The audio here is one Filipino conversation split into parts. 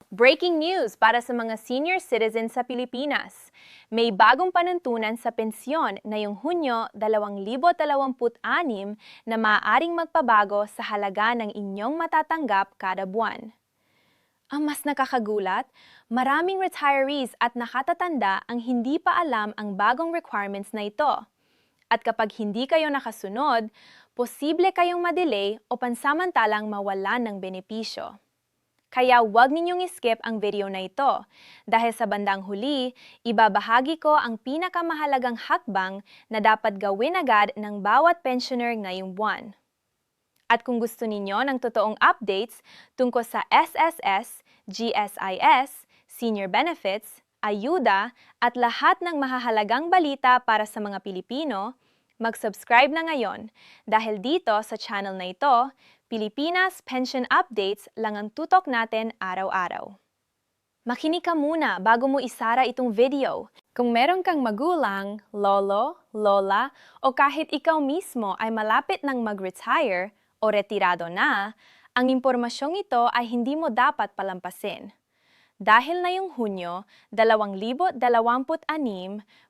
Breaking news para sa mga senior citizens sa Pilipinas. May bagong panuntunan sa pensyon ngayong Hunyo 2026 na maaaring magpabago sa halaga ng inyong matatanggap kada buwan. Ang mas nakakagulat, maraming retirees at nakatatanda ang hindi pa alam ang bagong requirements na ito. At kapag hindi kayo nakasunod, posible kayong madelay o pansamantalang mawalan ng benepisyo. Kaya huwag ninyong skip ang video na ito dahil sa bandang huli, ibabahagi ko ang pinakamahalagang hakbang na dapat gawin agad ng bawat pensioner ngayong buwan. At kung gusto ninyo ng totoong updates tungkol sa SSS, GSIS, senior benefits, ayuda at lahat ng mahahalagang balita para sa mga Pilipino, mag-subscribe na ngayon dahil dito sa channel na ito, Pilipinas Pension Updates lang ang tutok natin araw-araw. Makinig ka muna bago mo isara itong video. Kung meron kang magulang, lolo, lola, o kahit ikaw mismo ay malapit nang mag-retire o retirado na, ang impormasyong ito ay hindi mo dapat palampasin. Dahil na yung Hunyo 2026,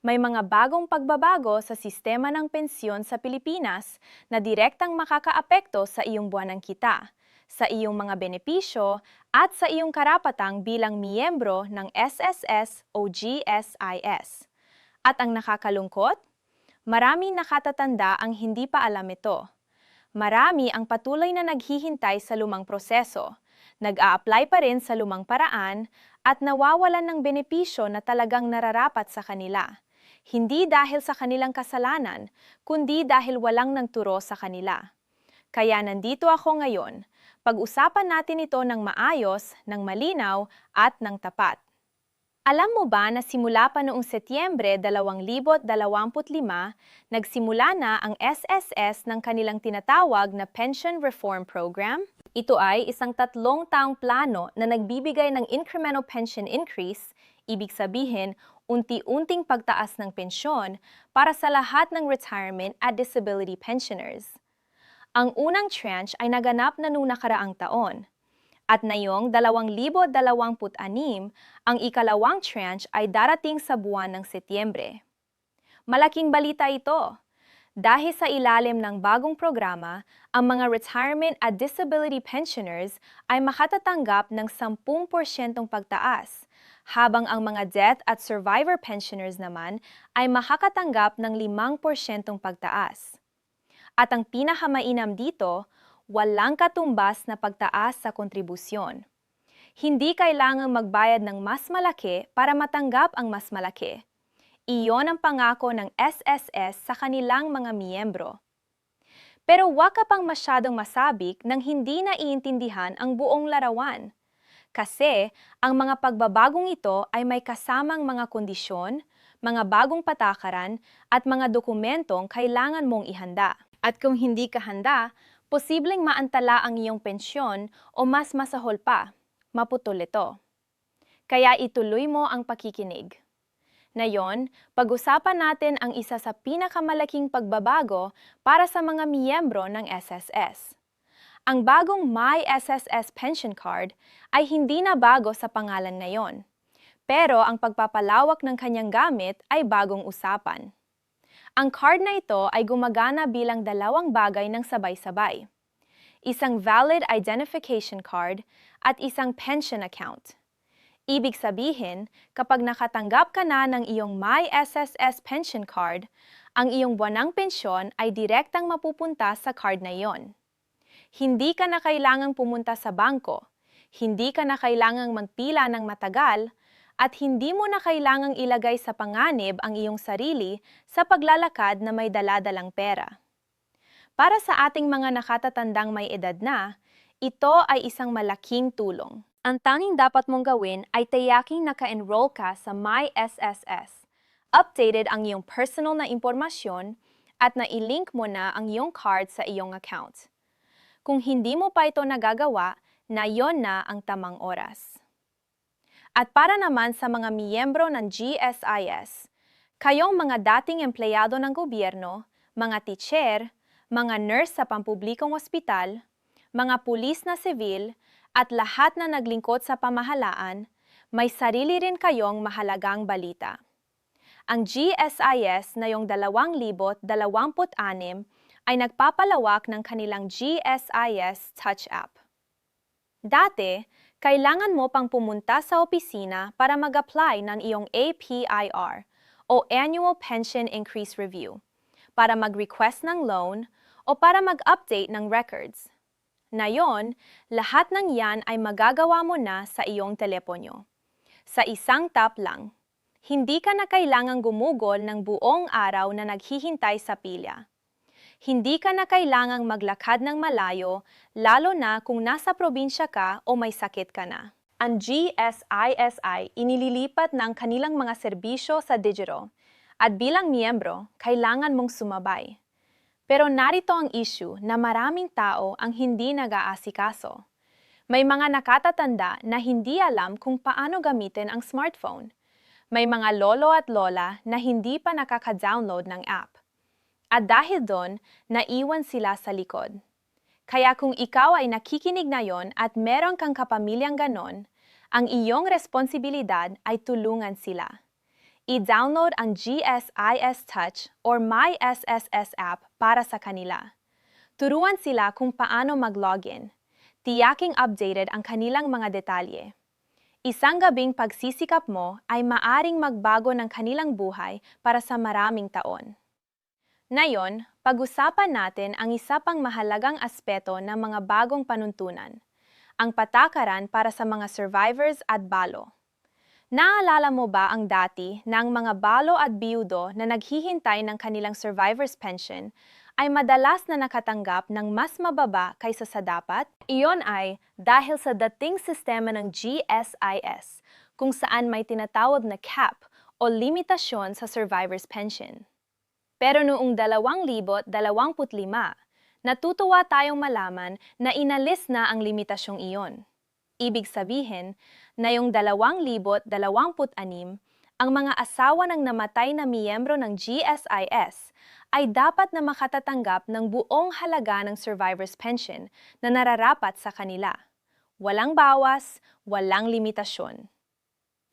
may mga bagong pagbabago sa sistema ng pensyon sa Pilipinas na direktang makakaapekto sa iyong buwanang kita, sa iyong mga benepisyo at sa iyong karapatang bilang miyembro ng SSS o GSIS. At ang nakakalungkot, maraming nakatatanda ang hindi pa alam ito. Marami ang patuloy na naghihintay sa lumang proseso, nag-a-apply pa rin sa lumang paraan at nawawalan ng benepisyo na talagang nararapat sa kanila. Hindi dahil sa kanilang kasalanan, kundi dahil walang nagturo sa kanila. Kaya nandito ako ngayon, pag-usapan natin ito ng maayos, ng malinaw at ng tapat. Alam mo ba na simula pa noong Setyembre 2025, nagsimula na ang SSS ng kanilang tinatawag na Pension Reform Program? Ito ay isang 3 taong plano na nagbibigay ng incremental pension increase, ibig sabihin, unti-unting pagtaas ng pensyon para sa lahat ng retirement at disability pensioners. Ang unang tranche ay naganap na noong nakaraang taon. At ngayong 2026, ang ikalawang tranche ay darating sa buwan ng Setyembre. Malaking balita ito. Dahil sa ilalim ng bagong programa, ang mga retirement at disability pensioners ay makatatanggap ng 10% pagtaas, habang ang mga death at survivor pensioners naman ay makakatanggap ng 5% pagtaas. At ang pinakamainam dito, walang katumbas na pagtaas sa kontribusyon. Hindi kailangang magbayad ng mas malaki para matanggap ang mas malaki. Iyon ang pangako ng SSS sa kanilang mga miyembro. Pero huwag ka pang masyadong masabik nang hindi naiintindihan ang buong larawan. Kasi ang mga pagbabagong ito ay may kasamang mga kondisyon, mga bagong patakaran at mga dokumentong kailangan mong ihanda. At kung hindi ka handa, posibleng maantala ang iyong pensyon o mas masahol pa, maputol ito. Kaya ituloy mo ang pakikinig. Ngayon, pag-usapan natin ang isa sa pinakamalaking pagbabago para sa mga miyembro ng SSS. Ang bagong My SSS Pension Card ay hindi na bago sa pangalan ngayon. Pero ang pagpapalawak ng kanyang gamit ay bagong usapan. Ang card na ito ay gumagana bilang 2 bagay ng sabay-sabay. Isang valid identification card at isang pension account. Ibig sabihin, kapag nakatanggap ka na ng iyong My SSS Pension Card, ang iyong buwanang pensyon ay direktang mapupunta sa card na iyon. Hindi ka na kailangang pumunta sa bangko, hindi ka na kailangang magpila ng matagal, at hindi mo na kailangang ilagay sa panganib ang iyong sarili sa paglalakad na may dala-dalang pera. Para sa ating mga nakatatandang may edad na, ito ay isang malaking tulong. Ang tanging dapat mong gawin ay tiyaking naka-enroll ka sa My SSS. Updated ang iyong personal na impormasyon at na-link mo na ang iyong card sa iyong account. Kung hindi mo pa ito nagagawa, na yon na ang tamang oras. At para naman sa mga miyembro ng GSIS, kayong mga dating empleyado ng gobyerno, mga teacher, mga nurse sa pampublikong ospital, mga pulis na sivil, at lahat na naglingkod sa pamahalaan, may sarili rin kayong mahalagang balita. Ang GSIS ngayong 2026 ay nagpapalawak ng kanilang GSIS Touch app. Dati, kailangan mo pang pumunta sa opisina para mag-apply ng iyong APIR o Annual Pension Increase Review, para mag-request ng loan o para mag-update ng records. Ngayon, lahat ng yan ay magagawa mo na sa iyong telepono. Sa isang tap lang, hindi ka na kailangang gumugol ng buong araw na naghihintay sa pilya. Hindi ka na kailangang maglakad ng malayo, lalo na kung nasa probinsya ka o may sakit ka na. Ang GSIS ay inililipat ng kanilang mga serbisyo sa digital, at bilang miyembro, kailangan mong sumabay. Pero narito ang issue na maraming tao ang hindi nag-aasikaso. May mga nakatatanda na hindi alam kung paano gamitin ang smartphone. May mga lolo at lola na hindi pa nakaka-download ng app. At dahil doon, naiwan sila sa likod. Kaya kung ikaw ay nakikinig ngayon at meron kang kapamilyang ganon, ang iyong responsibilidad ay tulungan sila. I-download ang GSIS Touch or My SSS app para sa kanila. Turuan sila kung paano mag-login. Tiyaking updated ang kanilang mga detalye. Isang gabing pagsisikap mo ay maaring magbago ng kanilang buhay para sa maraming taon. Ngayon, pag-usapan natin ang isa pang mahalagang aspeto ng mga bagong panuntunan, ang patakaran para sa mga survivors at balo. Naalala mo ba ang dati na ang mga balo at biyudo na naghihintay ng kanilang survivor's pension ay madalas na nakatanggap ng mas mababa kaysa sa dapat? Iyon ay dahil sa dating sistema ng GSIS, kung saan may tinatawag na cap o limitasyon sa survivor's pension. Pero noong 2025, natutuwa tayong malaman na inalis na ang limitasyong iyon. Ibig sabihin, na yung 2026, ang mga asawa ng namatay na miyembro ng GSIS ay dapat na makatatanggap ng buong halaga ng survivor's pension na nararapat sa kanila. Walang bawas, walang limitasyon.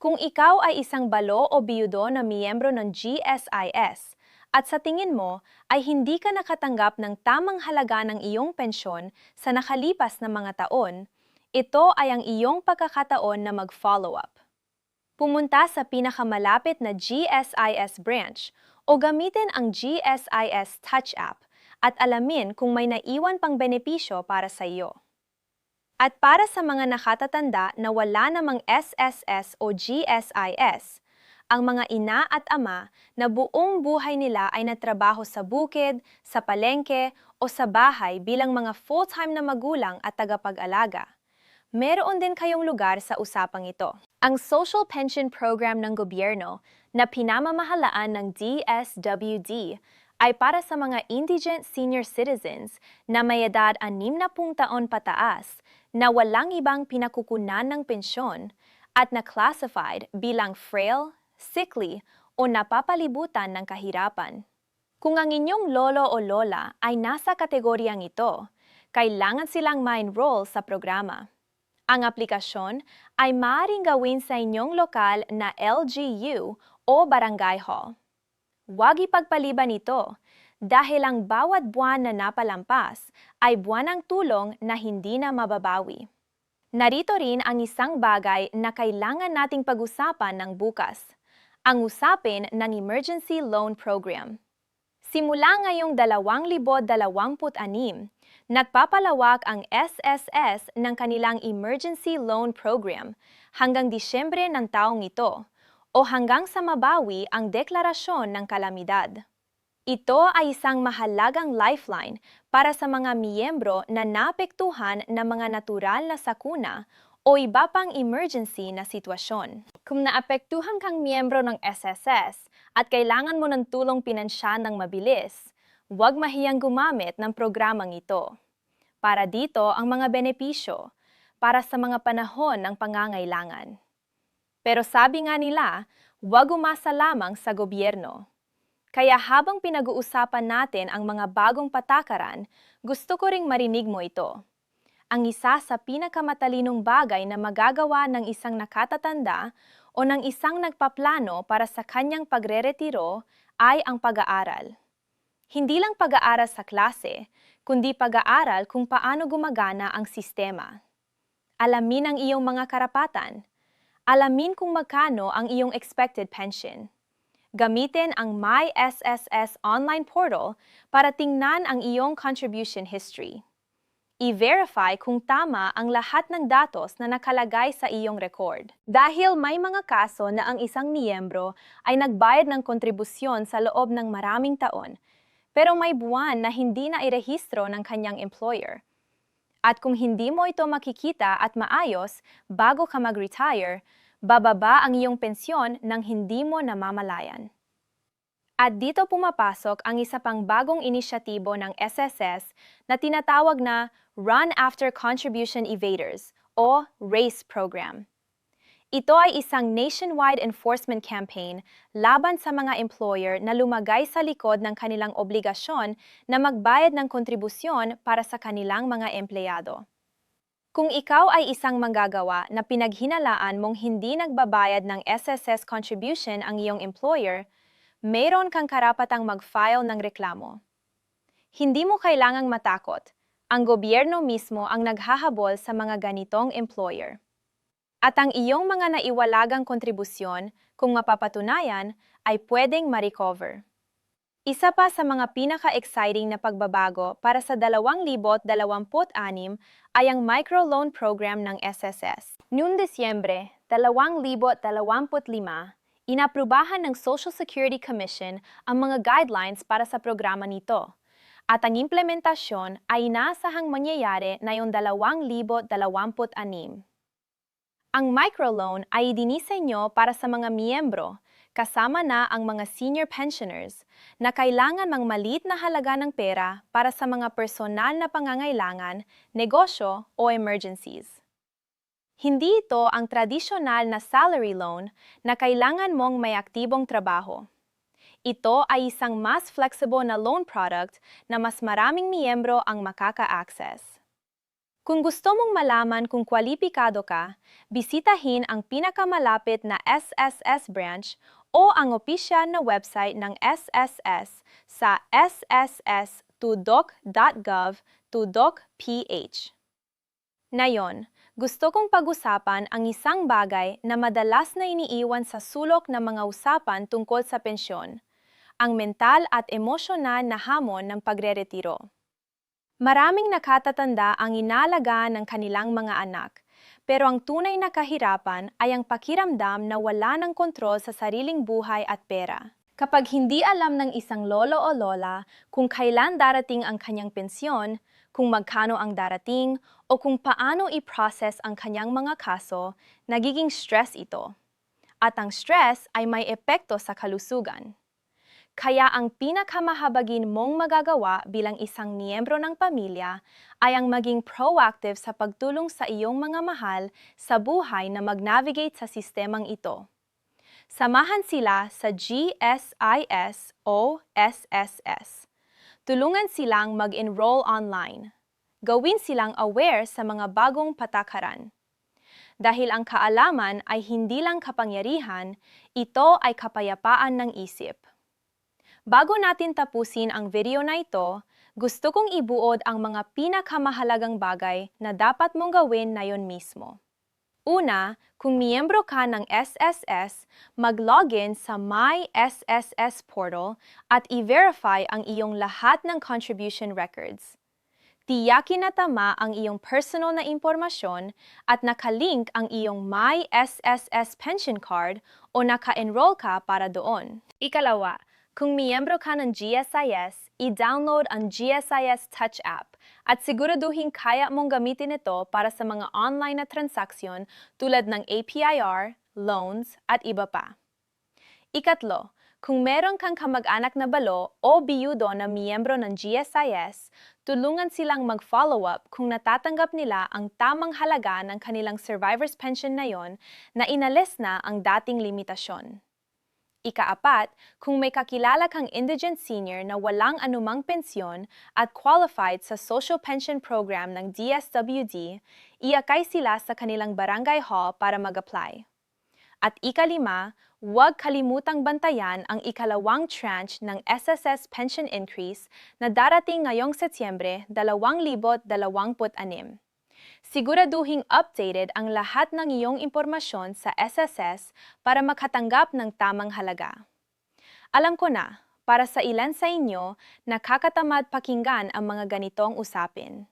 Kung ikaw ay isang balo o biyudo na miyembro ng GSIS, at sa tingin mo ay hindi ka nakatanggap ng tamang halaga ng iyong pensyon sa nakalipas na mga taon, ito ay ang iyong pagkakataon na mag-follow up. Pumunta sa pinakamalapit na GSIS branch o gamitin ang GSIS Touch app at alamin kung may naiwan pang benepisyo para sa iyo. At para sa mga nakatatanda na wala namang SSS o GSIS, ang mga ina at ama na buong buhay nila ay natrabaho sa bukid, sa palengke o sa bahay bilang mga full-time na magulang at tagapag-alaga. Meron din kayong lugar sa usapang ito. Ang Social Pension Program ng gobyerno na pinamamahalaan ng DSWD ay para sa mga indigent senior citizens na may edad 60 taon pataas na walang ibang pinakukunan ng pensyon at na-classified bilang frail, sickly o napapalibutan ng kahirapan. Kung ang inyong lolo o lola ay nasa kategoryang ito, kailangan silang ma-enroll sa programa. Ang aplikasyon ay maaaring gawin sa inyong lokal na LGU o barangay hall. Huwag ipagpaliban ito dahil ang bawat buwan na napalampas ay buwan ng tulong na hindi na mababawi. Narito rin ang isang bagay na kailangan nating pag-usapan ng bukas, ang usapin ng Emergency Loan Program. Simula ngayong 2026, nagpapalawak ang SSS ng kanilang Emergency Loan Program hanggang Disyembre ng taong ito o hanggang sa mabawi ang deklarasyon ng kalamidad. Ito ay isang mahalagang lifeline para sa mga miyembro na naapektuhan ng mga natural na sakuna o iba pang emergency na sitwasyon. Kung naapektuhan kang miyembro ng SSS at kailangan mo ng tulong pinansyal ng mabilis, huwag mahiyang gumamit ng programang ito. Para dito ang mga benepisyo para sa mga panahon ng pangangailangan. Pero sabi nga nila, huwag umasa lamang sa gobyerno. Kaya habang pinag-uusapan natin ang mga bagong patakaran, gusto ko ring marinig mo ito. ang isa sa pinakamatalinong bagay na magagawa ng isang nakatatanda o ng isang nagpaplano para sa kanyang pagreretiro ay ang pag-aaral. Hindi lang pag-aaral sa klase, kundi pag-aaral kung paano gumagana ang sistema. Alamin ang iyong mga karapatan. Alamin kung magkano ang iyong expected pension. Gamitin ang My SSS online portal para tingnan ang iyong contribution history. I-verify kung tama ang lahat ng datos na nakalagay sa iyong record. Dahil may mga kaso na ang isang miyembro ay nagbayad ng kontribusyon sa loob ng maraming taon, pero may buwan na hindi na irehistro ng kanyang employer. At kung hindi mo ito makikita at maayos bago ka mag-retire, bababa ang iyong pensyon nang hindi mo namamalayan. At dito pumapasok ang isa pang bagong inisyatibo ng SSS na tinatawag na Run After Contribution Evaders o RACE program. Ito ay isang nationwide enforcement campaign laban sa mga employer na lumagay sa likod ng kanilang obligasyon na magbayad ng kontribusyon para sa kanilang mga empleyado. Kung ikaw ay isang manggagawa na pinaghinalaan mong hindi nagbabayad ng SSS contribution ang iyong employer, mayroon kang karapatang mag-file ng reklamo. Hindi mo kailangang matakot. Ang gobyerno mismo ang naghahabol sa mga ganitong employer. At ang iyong mga naiwalagang kontribusyon, kung mapapatunayan, ay pwedeng ma-recover. Isa pa sa mga pinaka-exciting na pagbabago para sa 2026 ay ang microloan program ng SSS. Noong Disyembre 2025, inaprubahan ng Social Security Commission ang mga guidelines para sa programa nito. At ang implementasyon ay inaasahang mangyayari ngayong 2026. Ang microloan ay idinisenyo para sa mga miyembro, kasama na ang mga senior pensioners, na kailangan ng maliit na halaga ng pera para sa mga personal na pangangailangan, negosyo o emergencies. Hindi ito ang tradisyonal na salary loan na kailangan mong may aktibong trabaho. Ito ay isang mas flexible na loan product na mas maraming miyembro ang makaka-access. Kung gusto mong malaman kung kwalipikado ka, bisitahin ang pinakamalapit na SSS branch o ang opisyal na website ng SSS sa sss.doc.gov/ph. Ngayon, gusto kong pag-usapan ang isang bagay na madalas na iniiwan sa sulok ng mga usapan tungkol sa pensyon, ang mental at emosyonal na hamon ng pagreretiro. Maraming nakatatanda ang inaalagaan ng kanilang mga anak, pero ang tunay na kahirapan ay ang pakiramdam na wala ng kontrol sa sariling buhay at pera. Kapag hindi alam ng isang lolo o lola kung kailan darating ang kanyang pensyon, kung magkano ang darating, o kung paano i-process ang kanyang mga kaso, nagiging stress ito. At ang stress ay may epekto sa kalusugan. Kaya ang pinakamahabagin mong magagawa bilang isang miyembro ng pamilya ay ang maging proactive sa pagtulong sa iyong mga mahal sa buhay na mag-navigate sa sistemang ito. Samahan sila sa GSIS o SSS. Tulungan silang mag-enroll online. Gawin silang aware sa mga bagong patakaran. Dahil ang kaalaman ay hindi lang kapangyarihan, ito ay kapayapaan ng isip. Bago natin tapusin ang video na ito, gusto kong ibuod ang mga pinakamahalagang bagay na dapat mong gawin ngayon mismo. Una, kung miyembro ka ng SSS, mag-login sa My SSS portal at i-verify ang iyong lahat ng contribution records. Tiyakin na tama ang iyong personal na impormasyon at nakalink ang iyong My SSS pension card o naka-enroll ka para doon. Ikalawa, kung miyembro ka ng GSIS, i-download ang GSIS Touch app at siguraduhin kaya mong gamitin ito para sa mga online na transaksyon tulad ng APIR, loans, at iba pa. Ikatlo, kung meron kang kamag-anak na balo o biyudo na miyembro ng GSIS, tulungan silang mag-follow up kung natatanggap nila ang tamang halaga ng kanilang survivor's pension na yon na inalis na ang dating limitasyon. Ika-4, kung may kakilala kang indigent senior na walang anumang pensyon at qualified sa Social Pension Program ng DSWD, iakay sila sa kanilang barangay hall para mag-apply. At ika-5, huwag kalimutang bantayan ang ikalawang tranche ng SSS pension increase na darating ngayong Setyembre 2026. Siguraduhing updated ang lahat ng iyong impormasyon sa SSS para makatanggap ng tamang halaga. Alam ko na, para sa ilan sa inyo, nakakatamad pakinggan ang mga ganitong usapin.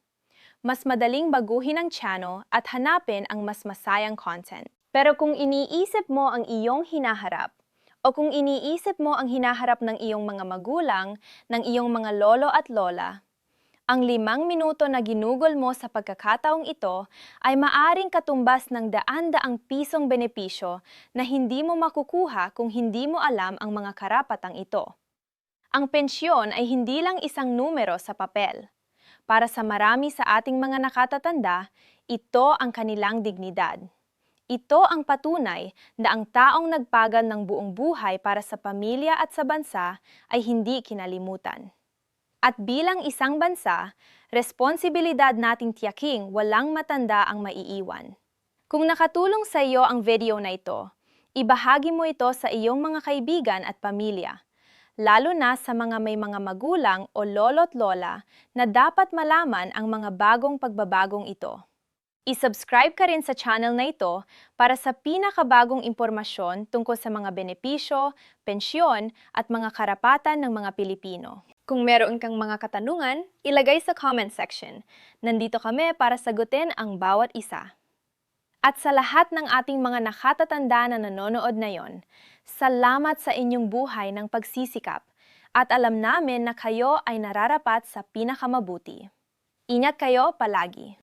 Mas madaling baguhin ang channel at hanapin ang mas masayang content. Pero kung iniisip mo ang iyong hinaharap, o kung iniisip mo ang hinaharap ng iyong mga magulang, ng iyong mga lolo at lola, ang 5 minuto na ginugol mo sa pagkakataong ito ay maaring katumbas ng daan-daang pisong benepisyo na hindi mo makukuha kung hindi mo alam ang mga karapatang ito. Ang pensyon ay hindi lang isang numero sa papel. Para sa marami sa ating mga nakatatanda, ito ang kanilang dignidad. Ito ang patunay na ang taong nagpagal ng buong buhay para sa pamilya at sa bansa ay hindi kinalimutan. At bilang isang bansa, responsibilidad nating tiyaking walang matanda ang maiiwan. Kung nakatulong sa iyo ang video na ito, ibahagi mo ito sa iyong mga kaibigan at pamilya, lalo na sa mga may mga magulang o lolo't lola na dapat malaman ang mga bagong pagbabagong ito. I-subscribe ka rin sa channel na ito para sa pinakabagong impormasyon tungkol sa mga benepisyo, pensyon at mga karapatan ng mga Pilipino. Kung meron kang mga katanungan, ilagay sa comment section. Nandito kami para sagutin ang bawat isa. At sa lahat ng ating mga nakatatanda na nanonood ngayon, salamat sa inyong buhay ng pagsisikap at alam namin na kayo ay nararapat sa pinakamabuti. Ingat kayo palagi.